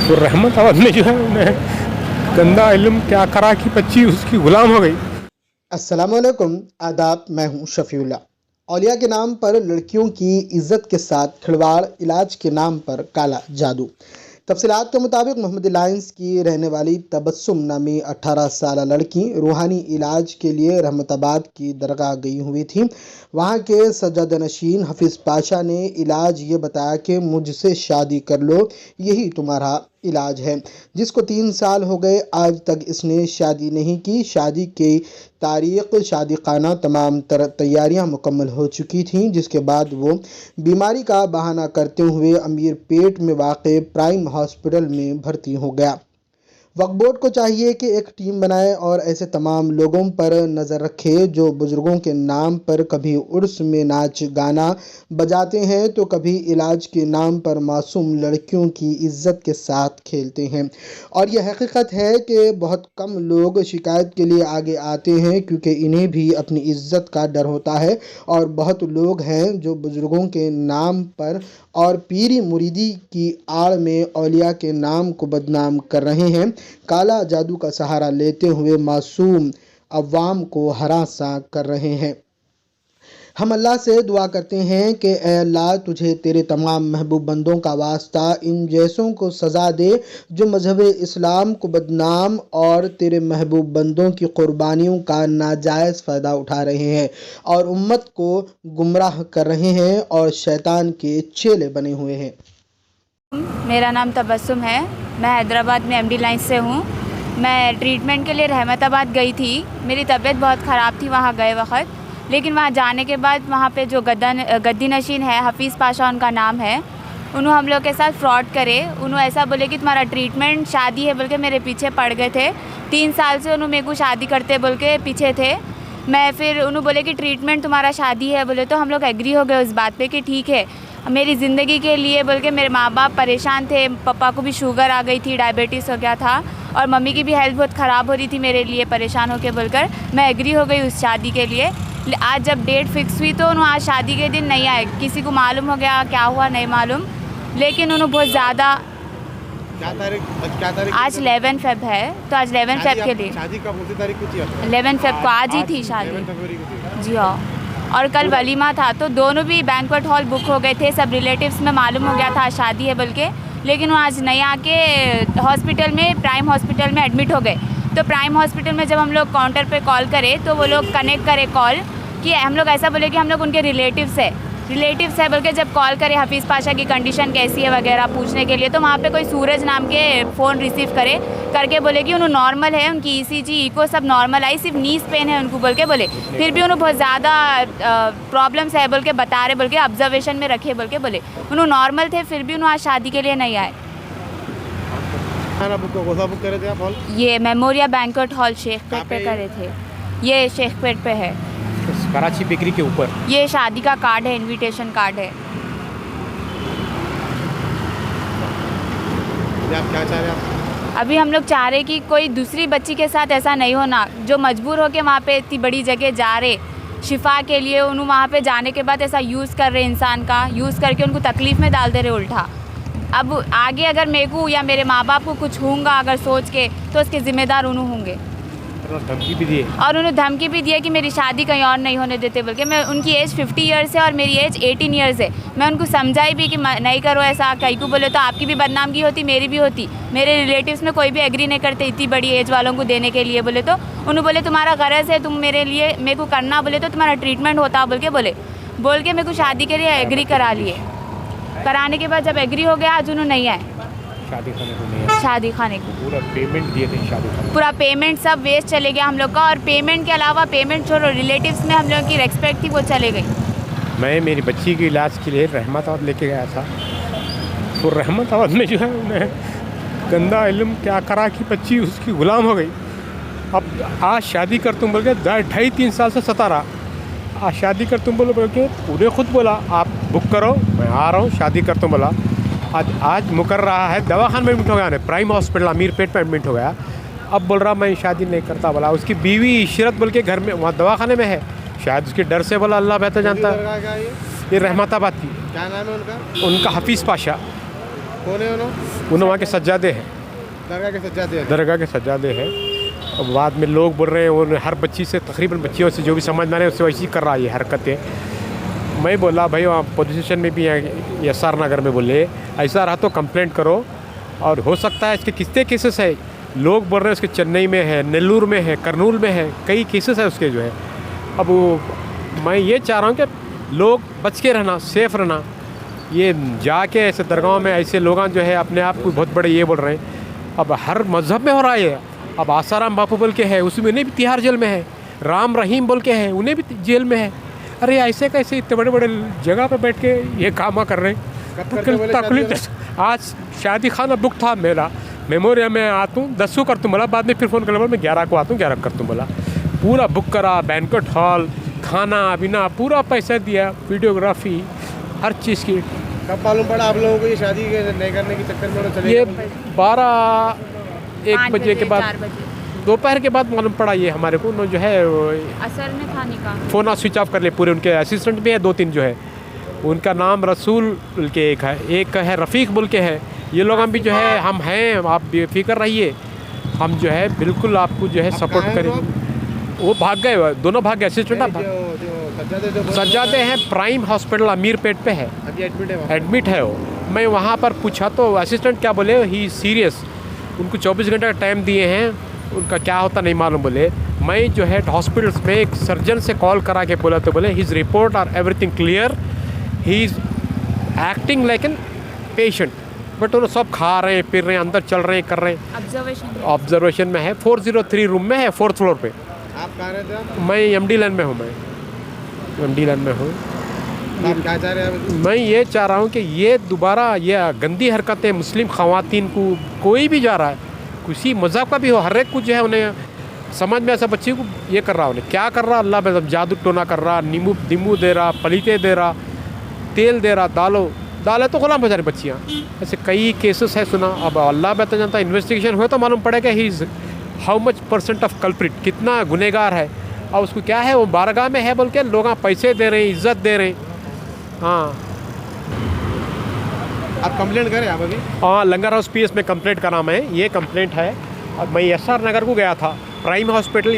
तो रहमताबाद में जो है उन्हें गंदा इल्म क्या करा कि बच्ची उसकी गुलाम हो गई। अस्सलामुअलैकुम, आदाब। मैं हूं शफीउल्लाह। औलिया के नाम पर लड़कियों की इज्जत के साथ खिलवाड़, इलाज के नाम पर काला जादू। तफसीलात के मुताबिक मोहम्मद लाइंस की रहने वाली तबस्सुम नामी 18 साल लड़की रूहानी इलाज के लिए रहमताबाद की दरगाह गई हुई थी। वहां के सज्जाद नशीन हफीज़ पाशा ने इलाज ये बताया कि मुझसे शादी कर लो, यही तुम्हारा इलाज है। जिसको 3 साल हो गए, आज तक इसने शादी नहीं की। शादी की तारीख, शादी खाना, तमाम तैयारियां मुकम्मल हो चुकी थीं, जिसके बाद वो बीमारी का बहाना करते हुए अमीरपेट में वाक़ प्राइम हॉस्पिटल में भर्ती हो गया। वक्फ बोर्ड को चाहिए कि एक टीम बनाए और ऐसे तमाम लोगों पर नज़र रखे जो बुज़ुर्गों के नाम पर कभी उर्स में नाच गाना बजाते हैं तो कभी इलाज के नाम पर मासूम लड़कियों की इज्जत के साथ खेलते हैं। और यह हकीकत है कि बहुत कम लोग शिकायत के लिए आगे आते हैं, क्योंकि इन्हें भी अपनी इज्जत का डर होता है। और बहुत लोग हैं जो बुज़ुर्गों के नाम पर और पीरी मुरीदी की आड़ में औलिया के नाम को बदनाम कर रहे हैं। काला जादू का सहारा लेते हुए मासूम अवाम को हरासा कर रहे हैं। हम अल्लाह से दुआ करते हैं कि ए अल्लाह, तुझे तेरे तमाम महबूब बंदों का वास्ता इन जैसों को सज़ा दे जो मजहब इस्लाम को बदनाम और तेरे महबूब बंदों की कुर्बानियों का नाजायज़ फ़ायदा उठा रहे हैं और उम्मत को गुमराह कर रहे हैं और शैतान के चेले बने हुए हैं। मेरा नाम तबस्सुम है। मैं हैदराबाद में एमडी लाइन से हूँ। मैं ट्रीटमेंट के लिए रहमताबाद गई थी। मेरी तबीयत बहुत ख़राब थी वहाँ गए वक्त, लेकिन वहाँ जाने के बाद वहाँ पे जो गद्दी नशीन है, हफीज़ पाशा उनका नाम है, उन्होंने हम लोग के साथ फ्रॉड करे। उन्होंने ऐसा बोले कि तुम्हारा ट्रीटमेंट शादी है बोल के मेरे पीछे पड़ गए थे। 3 साल से उन्होंने मेरे को शादी करते बोल के पीछे थे। मैं फिर उन्होंने बोले कि ट्रीटमेंट तुम्हारा शादी है बोले, तो हम लोग एग्री हो गए उस बात पे कि ठीक है। मेरी ज़िंदगी के लिए बोल के मेरे माँ बाप परेशान थे। पापा को भी शुगर आ गई थी, डायबिटीज़ हो गया था, और मम्मी की भी हेल्थ बहुत ख़राब हो रही थी मेरे लिए परेशान होकर बोलकर मैं एग्री हो गई उस शादी के लिए। आज जब डेट फिक्स हुई तो उन्होंने आज शादी के दिन नहीं आए। किसी को मालूम हो गया क्या हुआ नहीं मालूम, लेकिन उन्होंने बहुत ज़्यादा क्या तारीख आज 11 फेब है, तो आज 11 फेब के लिए शादी कब होती तारीख कुछ 11 फेब को आज ही थी शादी। जी हाँ, और कल वलीमा था, तो दोनों भी बैंक्वेट हॉल बुक हो गए थे। सब रिलेटिव्स में मालूम हो गया था शादी है बोल के, लेकिन वो आज नहीं आके हॉस्पिटल में, प्राइम हॉस्पिटल में एडमिट हो गए। तो प्राइम हॉस्पिटल में जब हम लोग काउंटर पे कॉल करें तो वो लोग कनेक्ट करे कॉल कि हम लोग ऐसा बोले कि हम लोग उनके रिलेटिव्स है बोल के जब कॉल करे हफीज़ पाशा की कंडीशन कैसी है वगैरह पूछने के लिए, तो वहाँ पे कोई सूरज नाम के फ़ोन रिसीव करके बोले कि उन्होंने नॉर्मल है, उनकी ECG इको सब नॉर्मल आई, सिर्फ नीज पेन है उनको बोल के बोले। फिर भी उन्होंने बहुत ज़्यादा प्रॉब्लम्स है बोल के बता रहे, बोल के ऑब्जर्वेशन में रखे बोल के बोले। उन्होंने नॉर्मल थे, फिर भी उन्होंने आज शादी के लिए नहीं आए। बुक करे थे आप हॉल? ये मेमोरिया बैंक्वेट हॉल शेखपेट पे करे थे। ये शेखपेट पे है, कराची बेकरी के ऊपर। ये शादी का कार्ड है, इनविटेशन कार्ड है। आप क्या चाह रहे हैं? अभी हम लोग चाह रहे कि कोई दूसरी बच्ची के साथ ऐसा नहीं होना, जो मजबूर होके वहाँ पे इतनी बड़ी जगह जा रहे शिफा के लिए, उन्होंने वहाँ पे जाने के बाद ऐसा यूज़ कर रहे इंसान का, यूज़ करके उनको तकलीफ़ में डाल दे रहे उल्टा। अब आगे अगर मेरे को या मेरे माँ बाप को कुछ होगा अगर सोच के, तो उसके ज़िम्मेदार उन्होंने होंगे। धमकी भी दिए और उन्होंने धमकी भी दिया कि मेरी शादी कहीं और नहीं होने देते बोल के। मैं उनकी एज 50 ईयर्स है और मेरी एज 18 ईयर्स है। मैं उनको समझाई भी कि नहीं करो ऐसा, कहीं को बोले तो आपकी भी बदनामी होती, मेरी भी होती। मेरे रिलेटिव्स में कोई भी एग्री नहीं करते इतनी बड़ी एज वालों को देने के लिए बोले, तो उन्होंने बोले तुम्हारा गरज है, तुम मेरे को करना बोले तो तुम्हारा ट्रीटमेंट होता बोल के मेरे को शादी के लिए एग्री करा लिए। कराने के बाद जब एग्री हो गया, आज उन्होंने नहीं आए शादी खाने को। पूरा पेमेंट दिए थे शादी खाने, पूरा पेमेंट सब वेस्ट चले गया हम लोग का। और पेमेंट के अलावा, पेमेंट छोड़ो, रिलेटिव्स में हम लोग की रेस्पेक्ट थी वो चले गई। मैं मेरी बच्ची के इलाज के लिए रहमताबाद लेके गया था, तो रहमताबाद में जो है उन्हें गंदा इल्म क्या करा कि बच्ची उसकी गुलाम हो गई। अब आज शादी कर तुम बोल के 2.5-3 साल से सता रहा। आज शादी कर तुम बोल के पूरे खुद बोला आप बुक करो, मैं आ रहा हूँ, शादी कर तुम बोला। आज मुकर रहा है, दवाखाने में एडमिट हो गया, प्राइम हॉस्पिटल अमीरपेट में एडमिट हो गया। अब बोल रहा मैं शादी नहीं करता बोला। उसकी बीवी इशरत बोल के घर में वहाँ दवाखाने में है, शायद उसके डर से बोला, अल्लाह बेहतर जानता है। ये रहमताबाद की। क्या नाम है उनका? उनका हफीज़ पाशा। कौन है उन्होंने? उन्होंने वहाँ के सज्जादे हैं, दरगाह के सज्जादे हैं। दरगाह के सज्जादे हैं। अब बाद में लोग बोल रहे हैं वो हर बच्ची से, तकरीबन बच्चियों से जो भी समझ में आ रहे हैं उससे वैसी कर रहा है ये हरकतें। मैं बोला भाई वहाँ पुलिस स्टेशन में भी है SR नगर में, बोले ऐसा रहा तो कंप्लेंट करो। और हो सकता है इसके कितने केसेस है, लोग बोल रहे हैं उसके चेन्नई में है, नेल्लूर में है, करनूल में है, कई केसेस है उसके जो है। अब वो मैं ये चाह रहा हूँ कि लोग बच के रहना, सेफ़ रहना। ये जाके ऐसे दरगाहों में ऐसे लोग जो है अपने आप को बहुत बड़े ये बोल रहे हैं। अब हर मज़हब में हो रहा है ये। अब आसाराम बापू बोल के है, उसमें उन्हें भी तिहाड़ जेल में है। राम रहीम बोल के है, उन्हें भी जेल में है। अरे ऐसे कैसे इतने बड़े बड़े जगह पे बैठ के ये काम कर रहे हैं। कब करके बोले तकलीफ आज शादी खाना बुक था मेरा, मेमोरिया में आता हूँ 10 को कर दूँ बोला, बाद में फिर फ़ोन कर बोला मैं 11 को आता हूँ, 11 कर दूँ बोला। पूरा बुक करा, बैंक्वेट हॉल, खाना पीना पूरा पैसा दिया, वीडियोग्राफी हर चीज़ की। कब मालूम पड़ा आप लोगों को ये शादी नहीं करने के चक्कर में उन्होंने चले ये गए? 12-1 बजे के बाद, 4 बजे दोपहर के बाद मालूम पड़ा ये हमारे को। उन्होंने जो है असर में था निकाह। फ़ोन स्विच ऑफ कर लिए पूरे। उनके असिस्टेंट भी है 2-3 जो है, उनका नाम रसूल बोल के एक है रफ़ीक बोल के है। ये लोग हम भी जो है हम हैं, आप बेफिक्र रहिए, हम जो है बिल्कुल आपको जो है आप सपोर्ट कहाँ हैं करें। वो भाग गए, दोनों भाग गए। असिस्टेंट जो सज्जादे जो बोल- सज्जादे हैं प्राइम हॉस्पिटल अमीरपेट पे है, अभी एडमिट है वहाँ। एडमिट है वो। मैं वहाँ पर पूछा तो असिस्टेंट क्या बोले, ही सीरियस, उनको 24 घंटे का टाइम दिए हैं, उनका क्या होता नहीं मालूम बोले। मैं जो है हॉस्पिटल्स में एक सर्जन से कॉल करा के बोला तो बोले his report are everything clear, he is acting like an patient. But उन्होंने सब खा रहे हैं, फिर रहे हैं, अंदर चल रहे हैं, कर रहे हैं। ऑब्जर्वेशन में है, 403 रूम में है, 4th फ्लोर पे। आप कहाँ रहते हैं आप? मैं MD लाइन में हूँ, मैं MD लाइन में हूँ। आप क्या चाह रहे हैं अभी? मैं ये चाह रहा हूँ कि ये दोबारा ये गंदी हरकतें मुस्लिम ख़वातीन को, कोई भी जा रहा है, किसी मज़हब का भी हो, हर एक कुछ जो है उन्हें समझ में ऐसा बच्चे को ये कर रहा, उन्हें क्या कर रहा अल्लाह में, जादू टोना कर रहा, नींबू दे रहा, पलीते दे रहा, तेल दे रहा, दालें तो गुलाम हो जा रही बच्चियाँ। ऐसे कई केसेस है सुना। अब अल्लाह बेहतर जानता, इन्वेस्टिगेशन हुए तो मालूम पड़ेगा he is how much % of culprit, कितना गुनहगार है। और उसको क्या है, वो बारगाह में है बोल के लोग पैसे दे रहे हैं, इज्जत दे रहे हैं। हाँ आप कंप्लेंट करें आप अभी? हाँ, लंगर हाउस PS में कंप्लेंट करा मैं, ये कंप्लेंट है। और मैं SR नगर को गया था, प्राइम हॉस्पिटल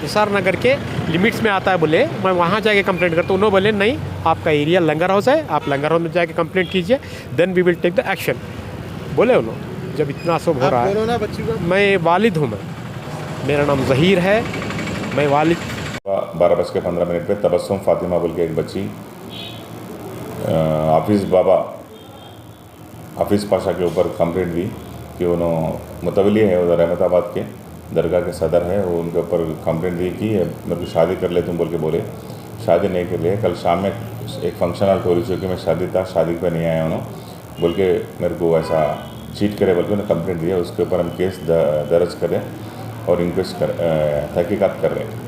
SR नगर के लिमिट्स में आता है बोले, मैं वहाँ जाके कंप्लेंट करता हूँ। उन्होंने बोले नहीं, आपका एरिया लंगर हाउस है, आप लंगर हाउस में जाके कंप्लेंट कीजिए, then we will take the action बोले उन्होंने। जब इतना सब हो रहा आप है, बोलो ना बच्ची को। मैं वालिद हूँ, मेरा नाम ज़हीर है, मैं वालिद। 12:15 पे तबस्सुम फ़ातिमा बोल के एक बच्ची हाफिज़ पाशा के ऊपर कंप्लेंट दी कि उन्होंने मुतवली है उधर रहमताबाद के दरगाह के सदर है, वो उनके ऊपर कंप्लेंट दी कि मेरे को शादी कर ले तुम बोल के बोले। शादी नहीं कर लिए, कल शाम में एक फंक्शन हॉल टोरी चौकी में शादी था, शादी पे नहीं आया उन्होंने बोल के मेरे को ऐसा चीट करे बोल के उन्हें कंप्लेंट दिया। उसके ऊपर हम केस दर्ज करें और इंक्वेस्ट तहकीकात कर रहे हैं।